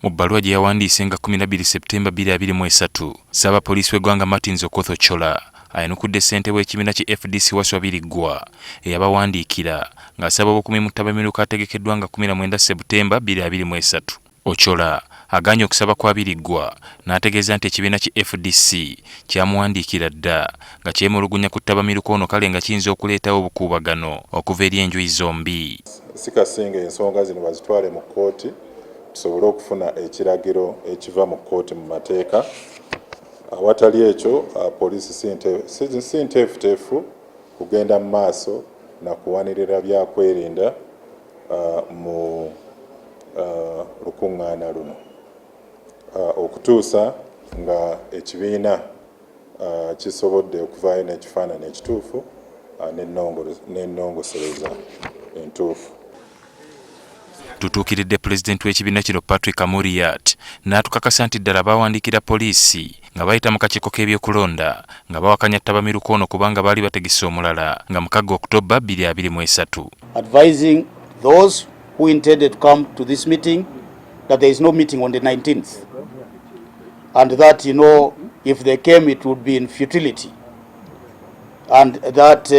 Mu bbaluwa gye yawandiise nga 12 Septemba 2023, ssaabapoliisi w'eggwanga Martins Okoth Ochola ayanukudde ssentebe w'ekibiina ki FDC Wasswa Birigwa eyabawandiikira ng'asaba obukuumi mu TTABAMIRUKA ategekeddwa nga 19 Septemba 2023. Ochola aganye okusaba kwa Birigwa n'ategeeza nti ekibiina ki FDC kyamuwandiikira dda nga kyemulugunya ku TTABAMIRUKA ono kale nga kiyinza okuleetawo obukuubagano okuva eri enjuyi zombi. Sikasinga ensonga zino bazitwale mu kkooti tusobole okufuna ekiragiro ekiva mu kkooti mu mateeka. Awatali ekyo poliisi si nteefuteefu kugenda mu maaso na kuwanirira byakwerinda mu lukuŋŋaana luno okutuusa nga ekibiina kisobodde okuvaayo n'ekifaananyi ekituufu n'ennongosereza entuufu. Tukitegedde Pulezidenti w'ekibiina kino Patrick Amuriat n'atukakasa nti ddala baawandiikira poliisi nga bayita mu kakiiko k'ebyokulonda nga bawakanya TTABAMIRUKA ono kubanga baali bategese omulala nga mu October 2023. Advising those who intended to come to this meeting that there is no meeting on the 19th and that, you know, if they came it would be in futility and that,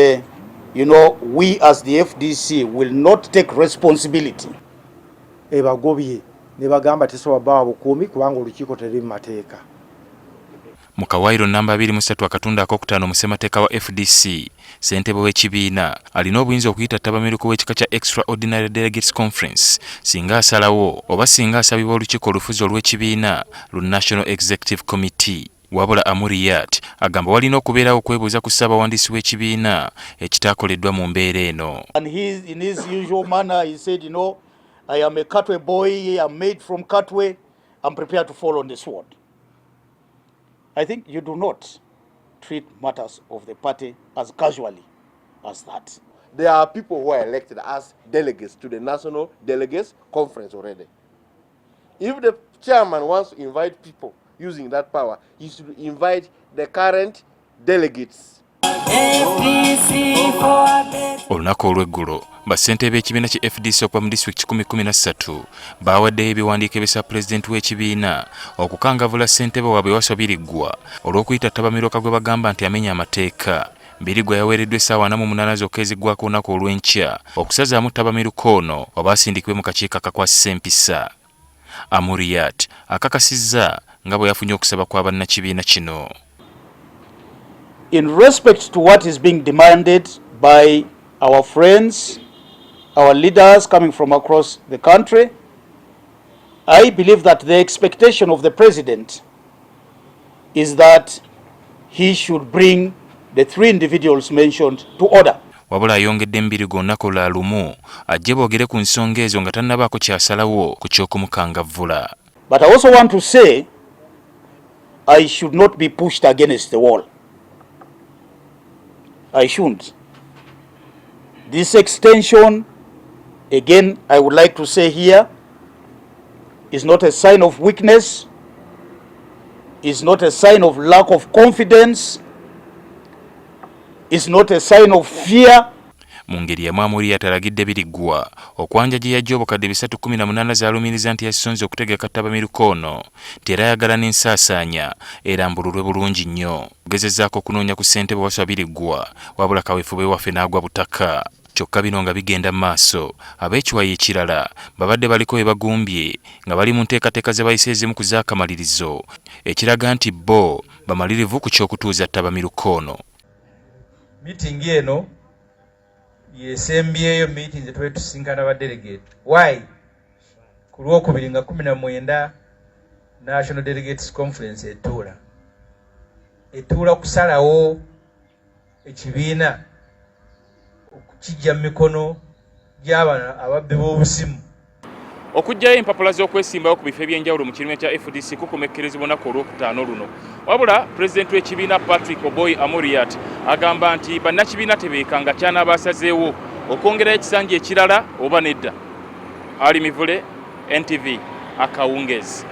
you know, we as the FDC will not take responsibility. Ebagobye ne bagamba tesobola bawa bukuumi kubanga olukiiko teruli mu mateeka. Mu kawaayiro namba 23 akatundu ak'okutaano mu ssemateeka wa FDC, ssentebe w'ekibiina alina obuyinza okuyita TTABAMIRUKA w'ekika kya Extraordinary Delegates Conference singa asalawo oba singa asabibwa olukiiko olufuzi olw'ekibiina lu National Executive Committee. Wabula Amuriat agamba walina okubeerawo okwebuuza ku ssaabawandiisi w'ekibiina ekitaakoleddwa mu mbeera eno. And in his usual manner he said, you know, I am a Katwe boy, I'm made from Katwe, I'm prepared to fall on the sword. I think you do not treat matters of the party as casually as that. There are people who are elected as delegates to the National Delegates Conference already. If the chairman wants to invite people using that power, he should invite the current delegates. Olunaku olw'eggulo bassentebe b'ekibiina ki FDC okuva mu disitulikiti 13 baawaddeyo ebiwandiiko ebisaba pulezidenti w'ekibiina okukangavula ssentebe waabwe Wasswa Birigwa olw'okuyita TTABAMIRUKA gwe bagamba nti amenya amateeka. Birigwa yaweereddwa essaawa 48 zokka eziggwako olunaku olw'enkya okusazaamu TTABAMIRUKA ono oba asindikibwe mu kakiiko akakwasisa empisa. Amuriat akakasizza nga bwe yafunye okusaba kwa bannakibiina kino. In respect to what is being demanded by our friends, our leaders coming from across the country, I believe that the expectation of the President is that he should bring the 3 individuals mentioned to order. Wabula ayongedde Birigwa olunaku olulala lumu ajje boogere ku nsonga ezo nga tannabaako kyasalawo ku ky'okumukangavvula. But I also want to say I should not be pushed against the wall. I shouldn't. This extension, again, I would like to say here, is not a sign of weakness, is not a sign of lack of confidence, is not a sign of fear. Mu ngeri emu Amuriat alagidde Birigwa okwanja gye yajja obukadde 318 z'alumiriza nti yasonze okutegeka TTABAMIRUKA ono nti era ayagala n'ensaasaanya era mbululwe bulungi nnyo. Ogezezzaako okunoonya ku ssentebe Wasswa Birigwa wabula kaweefube waffe n'agwa butaka. Kyokka bino nga bigenda mu maaso, ab'ekiwayi ekirala babadde baliko we bagumbye nga bali mu nteekateeka ze bayise ezimu ku zaakamalirizo ekiraga nti bo bamalirivu ku ky'okutuuza TTABAMIRUKA ono. Meeting eno yesembyeyo meeting ze tuwe tusinkana ba delegate. Why? Ku Lwokubiri nga 19 National Delegates Conference etuula kusalawo ekibiina okukijja mu mikono gy'abana ababbi b'obusimu. Okujjayo empapula z'okwesimbawo ku bifo ebyenjawulo mu kibiina kya FDC kukomekkerezebwa olunaku olw'okutaano luno. Wabula Pulezidenti w'ekibiina Patrick Amuriat agamba nti bannakibiina tebeekanga kyanaaba asazeewo okwongerayo ekisanja ekirala oba nedda. Ali Mivule, NTV, Akawungeezi.